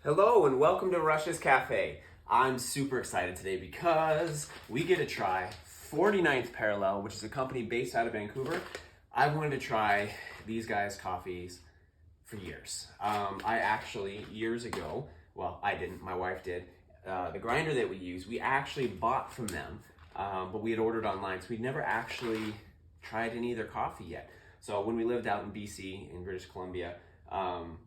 Hello and welcome to Russia's Cafe. I'm super excited today because we get to try 49th Parallel, which is a company based out of Vancouver. I wanted to try these guys' coffees for years. I actually, years ago, well, I didn't, my wife did, the grinder that we use, we actually bought from them, but we had ordered online, so we'd never actually tried any of their coffee yet. So when we lived out in BC, in British Columbia,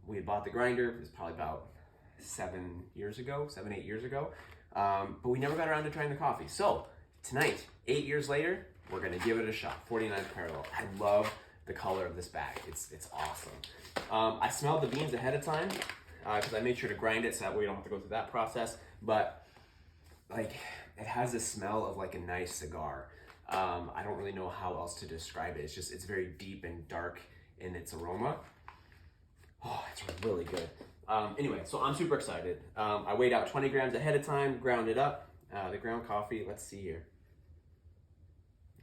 we had bought the grinder. It was probably about 7, 8 years ago, but we never got around to trying the coffee. So tonight, 8 years later, we're gonna give it a shot. 49th Parallel. I love the color of this bag. It's awesome. I smelled the beans ahead of time because I made sure to grind it so that way we don't have to go through that process. But like, it has this smell of like a nice cigar. I don't really know how else to describe it. It's very deep and dark in its aroma. Oh, it's really good. Anyway, so I'm super excited. I weighed out 20 grams ahead of time, ground it up. The ground coffee, let's see here.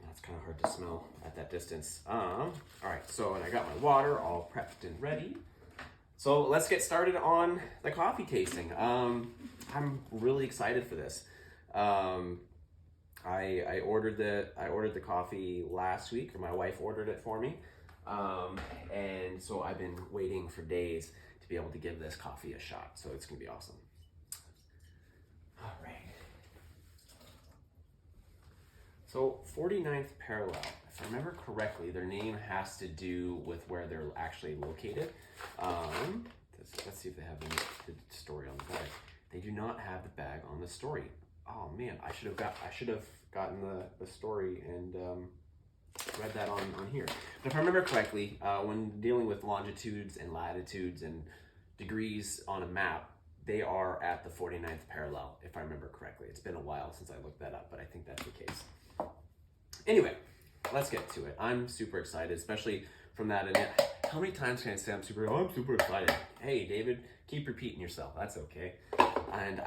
That's kind of hard to smell at that distance. All right, so and I got my water all prepped and ready. So let's get started on the coffee tasting. I'm really excited for this. I ordered the coffee last week, or my wife ordered it for me. And so I've been waiting for days to be able to give this coffee a shot. So it's gonna be awesome. All right. So 49th Parallel, if I remember correctly, their name has to do with where they're actually located. Let's see if they have the story on the bag. They do not have the bag on the story. Oh man, I should have gotten the story and read that on here. But if I remember correctly, when dealing with longitudes and latitudes and degrees on a map, they are at the 49th parallel, if I remember correctly. It's been a while since I looked that up, but I think that's the case. Anyway, let's get to it. I'm super excited, especially from that. And how many times can I say I'm super excited? Hey, David, keep repeating yourself. That's okay. And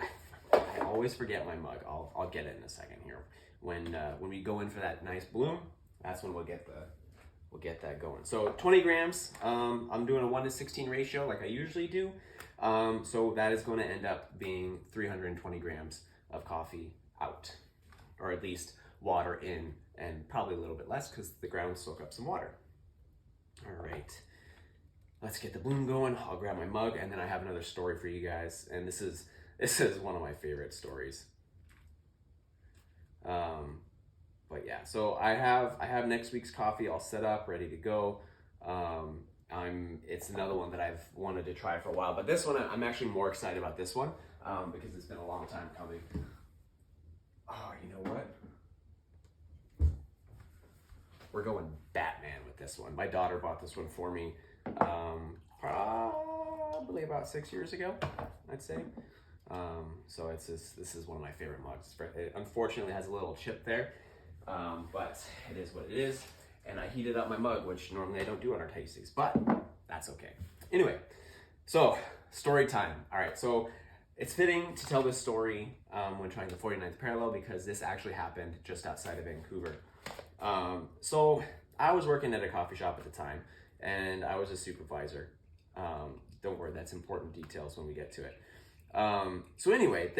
I always forget my mug. I'll get it in a second here. When we go in for that nice bloom, that's when we'll get that going. So 20 grams, I'm doing a 1:16 ratio like I usually do. So that is going to end up being 320 grams of coffee out, or at least water in, and probably a little bit less because the ground will soak up some water. All right, let's get the bloom going. I'll grab my mug, and then I have another story for you guys. And this is one of my favorite stories. But yeah, so I have next week's coffee all set up, ready to go. It's another one that I've wanted to try for a while, but this one I'm actually more excited about this one because it's been a long time coming. Oh, you know what? We're going Batman with this one. My daughter bought this one for me probably about 6 years ago, I'd say. So this is one of my favorite mugs. It unfortunately has a little chip there. But it is what it is, and I heated up my mug, which normally I don't do on our tastings, but that's okay. Anyway, so story time. All right, so it's fitting to tell this story when trying the 49th Parallel because this actually happened just outside of Vancouver. So I was working at a coffee shop at the time, and I was a supervisor. Don't worry, that's important details when we get to it. So anyway,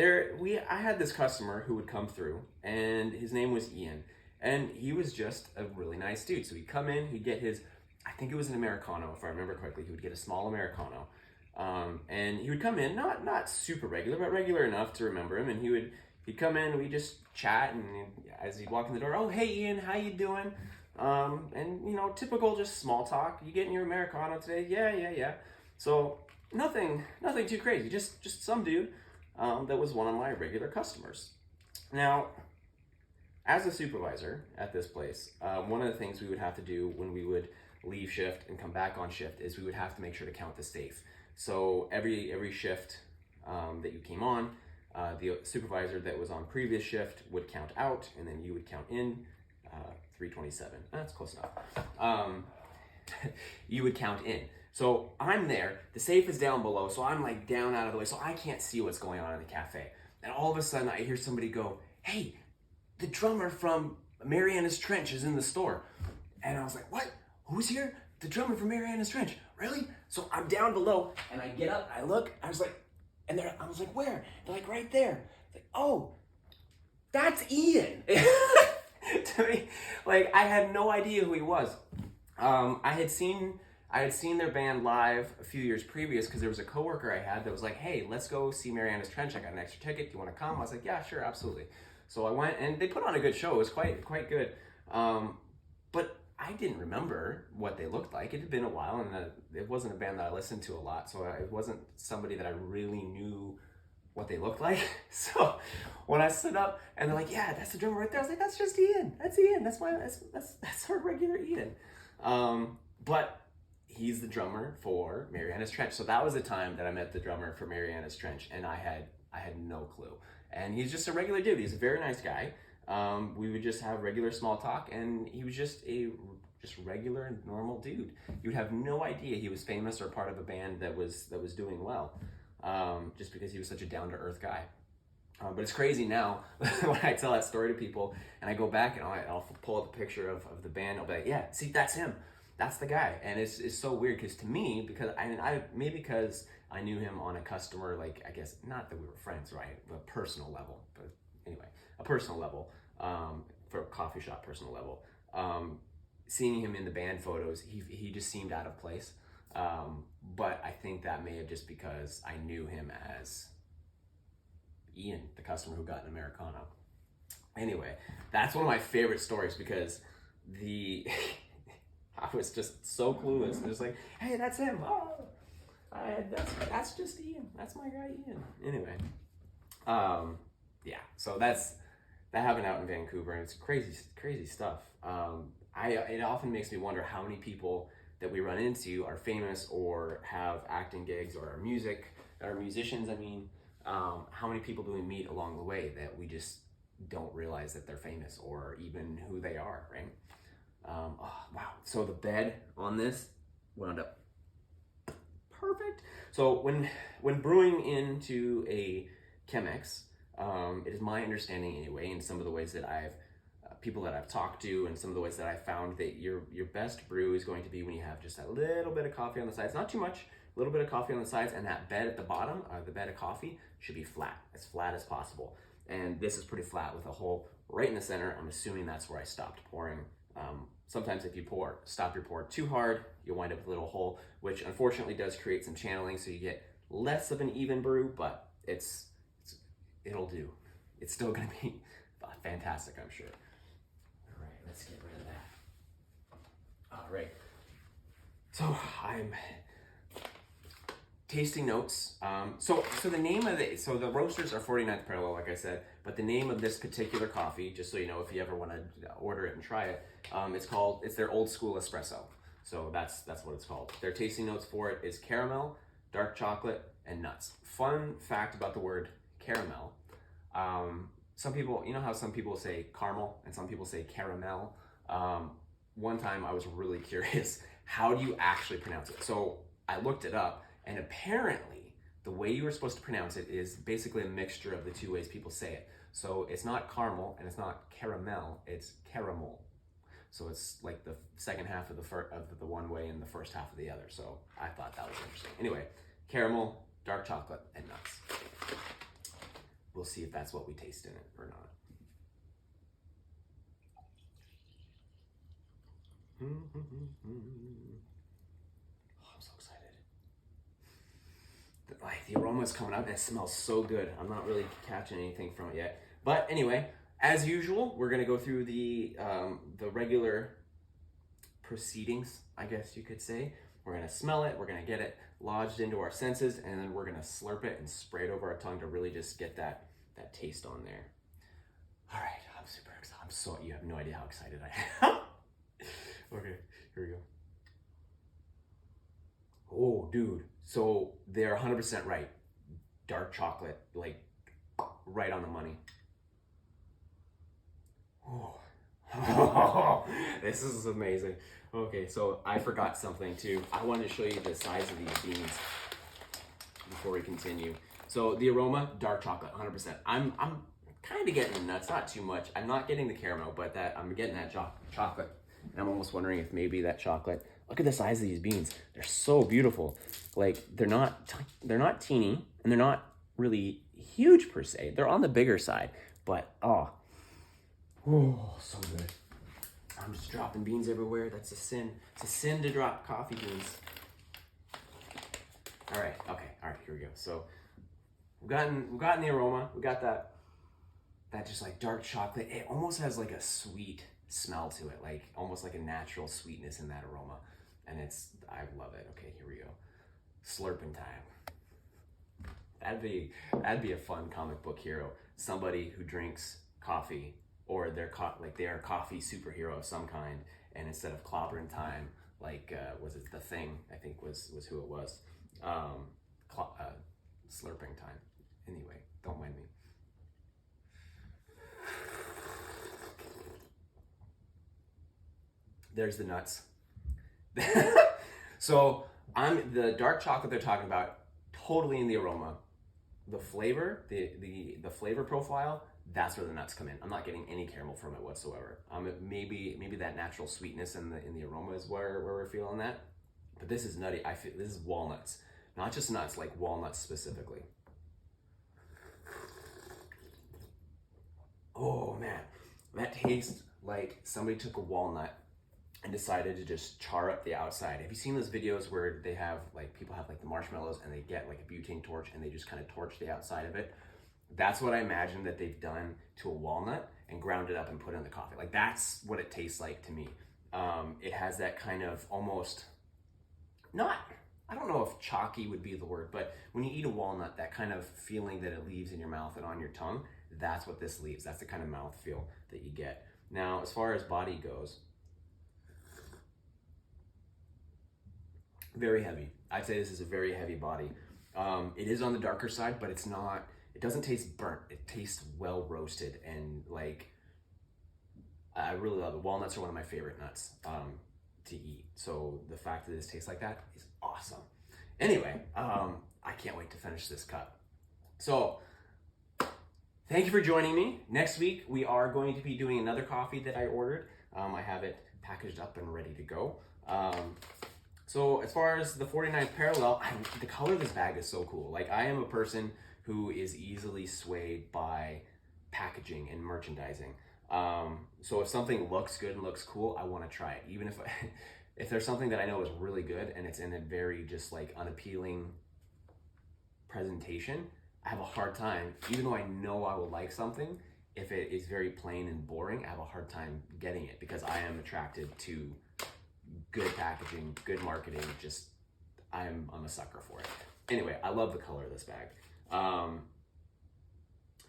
I had this customer who would come through, and his name was Ian, and he was just a really nice dude. So he'd come in, he'd get I think it was an Americano, if I remember correctly. He would get a small Americano, and he would come in, not super regular, but regular enough to remember him. And he'd come in, we'd just chat, and as he'd walk in the door, oh hey Ian, how you doing? And typical just small talk. You getting your Americano today? Yeah. So nothing too crazy, just some dude that was one of my regular customers. Now, as a supervisor at this place, one of the things we would have to do when we would leave shift and come back on shift is we would have to make sure to count the safe. So every shift that you came on, the supervisor that was on previous shift would count out, and then you would count in 327. That's close enough. You would count in. So I'm there, the safe is down below, so I'm like down out of the way, so I can't see what's going on in the cafe. And all of a sudden I hear somebody go, hey, the drummer from Mariana's Trench is in the store. And I was like, what? Who's here? The drummer from Mariana's Trench. Really? So I'm down below, and I get up, I look, I was like, And I was like, where? They're like, right there. Like, oh, that's Ian. To me, like, I had no idea who he was. I had seen their band live a few years previous because there was a coworker I had that was like, hey, let's go see Mariana's Trench. I got an extra ticket. Do you want to come? I was like, yeah, sure, absolutely. So I went, and they put on a good show. It was quite good. But I didn't remember what they looked like. It had been a while, and it wasn't a band that I listened to a lot, so it wasn't somebody that I really knew what they looked like. So when I stood up and they're like, yeah, that's the drummer right there, I was like, that's just Ian. That's Ian. That's our regular Ian. But he's the drummer for Mariana's Trench. So that was the time that I met the drummer for Mariana's Trench, and I had no clue. And he's just a regular dude. He's a very nice guy. We would just have regular small talk, and he was just regular normal dude. You would have no idea he was famous or part of a band that was doing well, just because he was such a down-to-earth guy. But it's crazy now when I tell that story to people, and I go back and I'll pull up a picture of the band. I'll be like, yeah, see, that's him. That's the guy. And it's so weird because to me, because I knew him on a customer, like, I guess, not that we were friends, right? A personal level. But anyway, a personal level, for a coffee shop personal level. Seeing him in the band photos, he just seemed out of place. But I think that may have just because I knew him as Ian, the customer who got an Americano. Anyway, that's one of my favorite stories because I was just so clueless. Just like, hey, that's him. Oh, that's just Ian. That's my guy Ian. Anyway, yeah. So that happened out in Vancouver, and it's crazy stuff. It often makes me wonder how many people that we run into are famous or have acting gigs or are musicians. I mean, how many people do we meet along the way that we just don't realize that they're famous or even who they are, right? Oh, wow. So the bed on this wound up perfect. So when brewing into a Chemex, it is my understanding anyway, in some of the ways that people that I've talked to and some of the ways that I found that your best brew is going to be when you have just a little bit of coffee on the sides, not too much, a little bit of coffee on the sides, and that bed at the bottom, the bed of coffee, should be flat as possible. And this is pretty flat with a hole right in the center. I'm assuming that's where I stopped pouring. Sometimes if you stop your pour too hard, you'll wind up with a little hole, which unfortunately does create some channeling, so you get less of an even brew, but it'll do. It's still gonna be fantastic, I'm sure. All right, let's get rid of that. All right, so I'm tasting notes. So the name of the roasters are 49th Parallel, like I said, but the name of this particular coffee, just so you know, if you ever want to order it and try it, it's their old school espresso. So that's what it's called. Their tasting notes for it is caramel, dark chocolate, and nuts. Fun fact about the word caramel. Some people, you know how some people say caramel and some people say caramel? One time I was really curious, how do you actually pronounce it? So I looked it up, and apparently the way you were supposed to pronounce it is basically a mixture of the two ways people say it. So it's not caramel and it's not caramel, it's caramel. So it's like the second half of the one way and the first half of the other. So I thought that was interesting. Anyway, caramel, dark chocolate, and nuts. We'll see if that's what we taste in it or not. Oh, I'm so excited. The aroma is coming out and it smells so good. I'm not really catching anything from it yet. But anyway, as usual, we're gonna go through the regular proceedings, I guess you could say. We're gonna smell it, we're gonna get it lodged into our senses, and then we're gonna slurp it and spray it over our tongue to really just get that taste on there. All right, I'm super excited. You have no idea how excited I am. Okay, here we go. Oh, dude. So they're 100% right. Dark chocolate, like right on the money. Oh, this is amazing. Okay, so I forgot something too. I wanted to show you the size of these beans before we continue. So the aroma, dark chocolate, 100%. I'm kind of getting the nuts, not too much. I'm not getting the caramel, but I'm getting that chocolate. And I'm almost wondering if maybe that chocolate. Look at the size of these beans. They're so beautiful. Like they're not teeny, and they're not really huge per se. They're on the bigger side, but oh, so good. I'm just dropping beans everywhere. That's a sin. It's a sin to drop coffee beans. All right, here we go. So we've gotten the aroma. We got that just like dark chocolate. It almost has like a sweet smell to it, like almost like a natural sweetness in that aroma. And I love it. Okay, here we go. Slurping time. That'd be a fun comic book hero. Somebody who drinks coffee, or they are a coffee superhero of some kind, and instead of clobbering time, like was it The Thing? I think was who it was. Slurping time. Anyway, don't mind me. There's the nuts. So the dark chocolate they're talking about, totally in the aroma. The flavor, the flavor profile, that's where the nuts come in. I'm not getting any caramel from it whatsoever. Maybe that natural sweetness in the aroma is where we're feeling that. But this is nutty. I feel this is walnuts, not just nuts, like walnuts specifically. Oh man, that tastes like somebody took a walnut and decided to just char up the outside. Have you seen those videos where they have people have the marshmallows and they get like a butane torch and they just kind of torch the outside of it? That's what I imagine that they've done to a walnut and ground it up and put it in the coffee. Like that's what it tastes like to me. It has that kind of almost I don't know if chalky would be the word, but when you eat a walnut, that kind of feeling that it leaves in your mouth and on your tongue, that's what this leaves. That's the kind of mouthfeel that you get. Now, as far as body goes, very heavy. I'd say this is a very heavy body. It is on the darker side, but it doesn't taste burnt. It tastes well roasted, and I really love it. Walnuts are one of my favorite nuts to eat. So the fact that this tastes like that is awesome. Anyway, I can't wait to finish this cup. So thank you for joining me. Next week, we are going to be doing another coffee that I ordered. I have it packaged up and ready to go. So as far as the 49th parallel, the color of this bag is so cool. Like, I am a person who is easily swayed by packaging and merchandising. So if something looks good and looks cool, I want to try it. Even if there's something that I know is really good and it's in a very just unappealing presentation, I have a hard time, even though I know I will like something, if it is very plain and boring, I have a hard time getting it because I am attracted to good packaging, good marketing. I'm a sucker for it. Anyway, I love the color of this bag.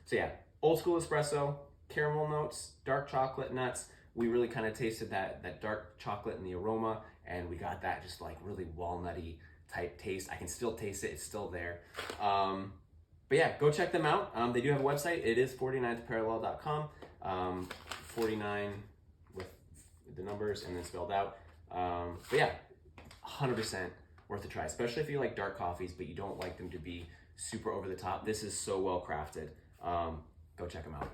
So yeah, old school espresso, caramel notes, dark chocolate nuts. We really kind of tasted that dark chocolate in the aroma, and we got that just really walnutty type taste. I can still taste it, it's still there. But yeah, go check them out. They do have a website. It is 49thparallel.com. 49 with the numbers and then spelled out. But yeah, 100% worth a try, especially if you like dark coffees, but you don't like them to be super over the top. This is so well crafted. Go check them out.